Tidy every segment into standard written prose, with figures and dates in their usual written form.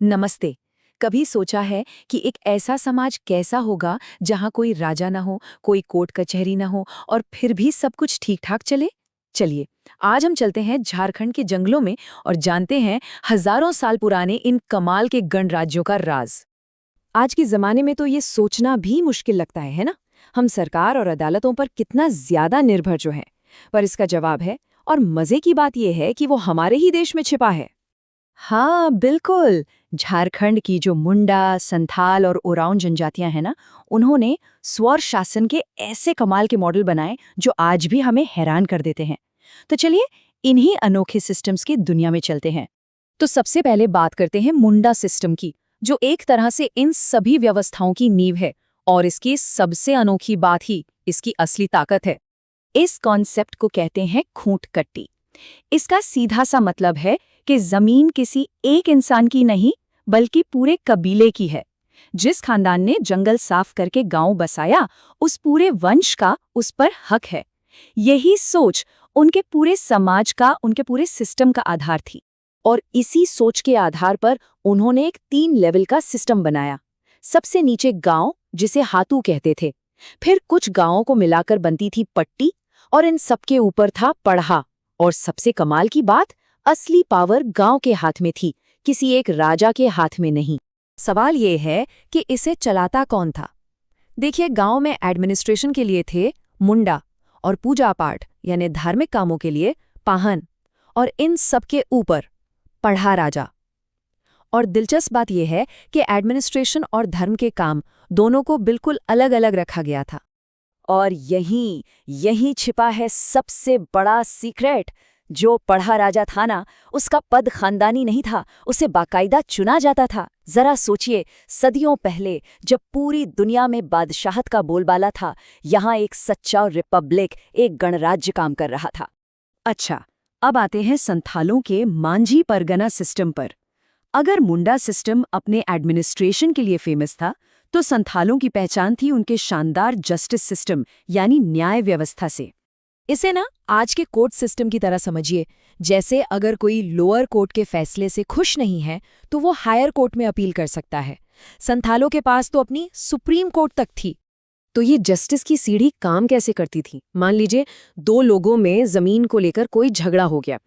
नमस्ते। कभी सोचा है कि एक ऐसा समाज कैसा होगा जहां कोई राजा ना हो, कोई कोर्ट कचहरी ना हो और फिर भी सब कुछ ठीक-ठाक चले? चलिए, आज हम चलते हैं झारखंड के जंगलों में और जानते हैं हजारों साल पुराने इन कमाल के गणराज्यों का राज। आज के ज़माने में तो ये सोचना भी मुश्किल लगता है ना? हम सरकार और अदालतों पर कितना ज़्यादा निर्भर जो हैं। पर इसका जवाब है, और मज़े की बात यह है कि वो हमारे ही देश में छिपा है। हाँ, बिल्कुल। झारखंड की जो मुंडा, संथाल और ओरांव जनजातियां हैं ना, उन्होंने स्वर शासन के ऐसे कमाल के मॉडल बनाए जो आज भी हमें हैरान कर देते हैं। तो चलिए, इन्हीं अनोखे सिस्टम्स की दुनिया में चलते हैं। तो सबसे पहले बात करते हैं मुंडा सिस्टम की, जो एक तरह से इन सभी व्यवस्थाओं की नींव है। और इसकी सबसे अनोखी बात ही इसकी असली ताकत है। इस कॉन्सेप्ट को कहते हैं खूंट कट्टी। इसका सीधा सा मतलब है कि जमीन किसी एक इंसान की नहीं, बल्कि पूरे कबीले की है। जिस खानदान ने जंगल साफ करके गांव बसाया, उस पूरे वंश का उस पर हक है। यही सोच उनके पूरे समाज का, उनके पूरे सिस्टम का आधार थी। और इसी सोच के आधार पर उन्होंने एक 3 लेवल का सिस्टम बनाया। सबसे नीचे गांव, जिसे हातू कहते थे। फिर कुछ गांवों को मिलाकर बनती थी पट्टी, और इन सबके ऊपर था पढ़ा। और सबसे कमाल की बात, असली पावर गांव के हाथ में थी, किसी एक राजा के हाथ में नहीं। सवाल ये है कि इसे चलाता कौन था। देखिए, गांव में एडमिनिस्ट्रेशन के लिए थे मुंडा, और पूजा पाठ यानी धार्मिक कामों के लिए पाहन, और इन सबके ऊपर पढ़ा राजा। और दिलचस्प बात यह है कि एडमिनिस्ट्रेशन और धर्म के काम दोनों को बिल्कुल अलग अलग रखा गया था। और यहीं छिपा है सबसे बड़ा सीक्रेट। जो पढ़ा राजा था ना, उसका पद खानदानी नहीं था, उसे बाकायदा चुना जाता था। जरा सोचिए, सदियों पहले जब पूरी दुनिया में बादशाहत का बोलबाला था, यहाँ एक सच्चा रिपब्लिक, एक गणराज्य काम कर रहा था। अच्छा, अब आते हैं संथालों के मांझी परगना सिस्टम पर। अगर मुंडा सिस्टम अपने एडमिनिस्ट्रेशन के लिए फेमस था, तो संथालों की पहचान थी उनके शानदार जस्टिस सिस्टम यानी न्याय व्यवस्था से। इसे ना आज के कोर्ट सिस्टम की तरह समझिए। जैसे अगर कोई लोअर कोर्ट के फैसले से खुश नहीं है, तो वो हायर कोर्ट में अपील कर सकता है। संथालों के पास तो अपनी सुप्रीम कोर्ट तक थी। तो ये जस्टिस की सीढ़ी काम कैसे करती थी? मान लीजिए 2 लोगों में जमीन को लेकर कोई झगड़ा हो गया,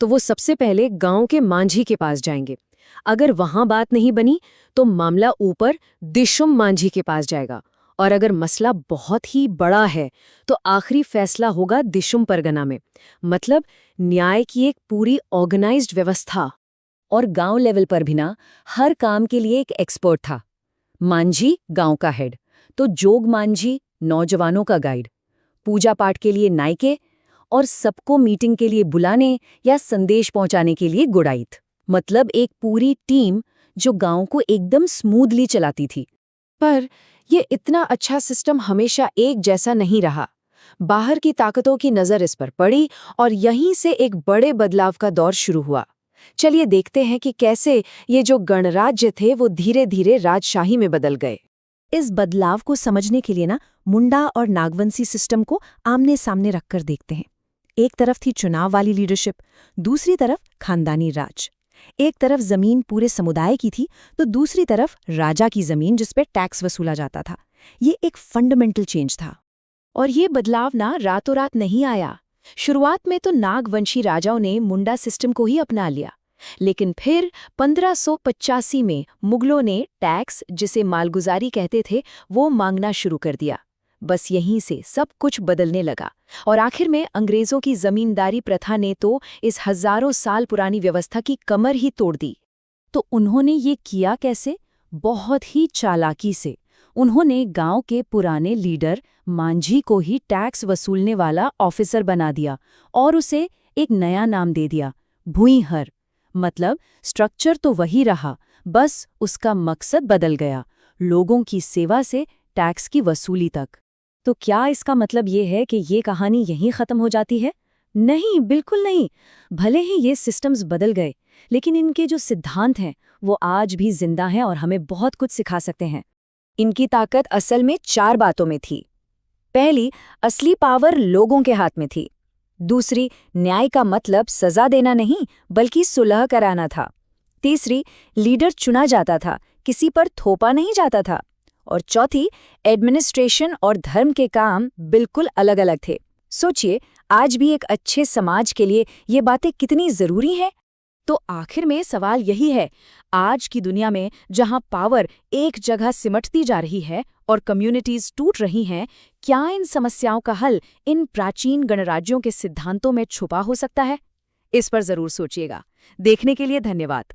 तो वो सबसे पहले गांव के मांझी के पास जाएंगे। अगर वहां बात नहीं बनी, तो मामला ऊपर दिशुम मांझी के पास जाएगा। और अगर मसला बहुत ही बड़ा है, तो आखिरी फैसला होगा दिशुम परगना में। मतलब न्याय की एक पूरी ऑर्गेनाइज्ड व्यवस्था। और गांव लेवल पर भी ना, हर काम के लिए एक एक्सपर्ट था। मांझी गांव का हेड, तो जोग मांझी नौजवानों का गाइड, पूजा पाठ के लिए नायके, और सबको मीटिंग के लिए बुलाने या संदेश पहुंचाने के लिए गुड़ाइत। मतलब एक पूरी टीम जो गांव को एकदम स्मूथली चलाती थी। पर ये इतना अच्छा सिस्टम हमेशा एक जैसा नहीं रहा। बाहर की ताकतों की नज़र इस पर पड़ी, और यहीं से एक बड़े बदलाव का दौर शुरू हुआ। चलिए देखते हैं कि कैसे ये जो गणराज्य थे वो धीरे धीरे राजशाही में बदल गए। इस बदलाव को समझने के लिए ना, मुंडा और नागवंशी सिस्टम को आमने सामने रखकर देखते हैं। एक तरफ थी चुनाव वाली लीडरशिप, दूसरी तरफ खानदानी राज। एक तरफ जमीन पूरे समुदाय की थी, तो दूसरी तरफ राजा की जमीन जिस पे टैक्स वसूला जाता था। ये एक फंडामेंटल चेंज था। और ये बदलाव ना रातों रात नहीं आया। शुरुआत में तो नागवंशी राजाओं ने मुंडा सिस्टम को ही अपना लिया, लेकिन फिर 1585 में मुगलों ने टैक्स, जिसे मालगुजारी कहते थे, वो मांगना शुरू कर दिया। बस यहीं से सब कुछ बदलने लगा। और आखिर में अंग्रेजों की जमींदारी प्रथा ने तो इस हजारों साल पुरानी व्यवस्था की कमर ही तोड़ दी। तो उन्होंने ये किया कैसे? बहुत ही चालाकी से। उन्होंने गांव के पुराने लीडर मांझी को ही टैक्स वसूलने वाला ऑफिसर बना दिया, और उसे एक नया नाम दे दिया, भूईहर। मतलब स्ट्रक्चर तो वही रहा, बस उसका मकसद बदल गया, लोगों की सेवा से टैक्स की वसूली तक। तो क्या इसका मतलब ये है कि ये कहानी यहीं खत्म हो जाती है? नहीं, बिल्कुल नहीं। भले ही ये सिस्टम्स बदल गए, लेकिन इनके जो सिद्धांत हैं वो आज भी जिंदा हैं और हमें बहुत कुछ सिखा सकते हैं। इनकी ताकत असल में 4 बातों में थी। पहली, असली पावर लोगों के हाथ में थी। दूसरी, न्याय का मतलब सजा देना नहीं, बल्कि सुलह कराना था। तीसरी, लीडर चुना जाता था, किसी पर थोपा नहीं जाता था। और चौथी, एडमिनिस्ट्रेशन और धर्म के काम बिल्कुल अलग-अलग थे। सोचिए, आज भी एक अच्छे समाज के लिए ये बातें कितनी जरूरी हैं। तो आखिर में सवाल यही है, आज की दुनिया में जहां पावर एक जगह सिमटती जा रही है और कम्युनिटीज टूट रही हैं, क्या इन समस्याओं का हल इन प्राचीन गणराज्यों के सिद्धांतों में छुपा हो सकता है? इस पर जरूर सोचिएगा। देखने के लिए धन्यवाद।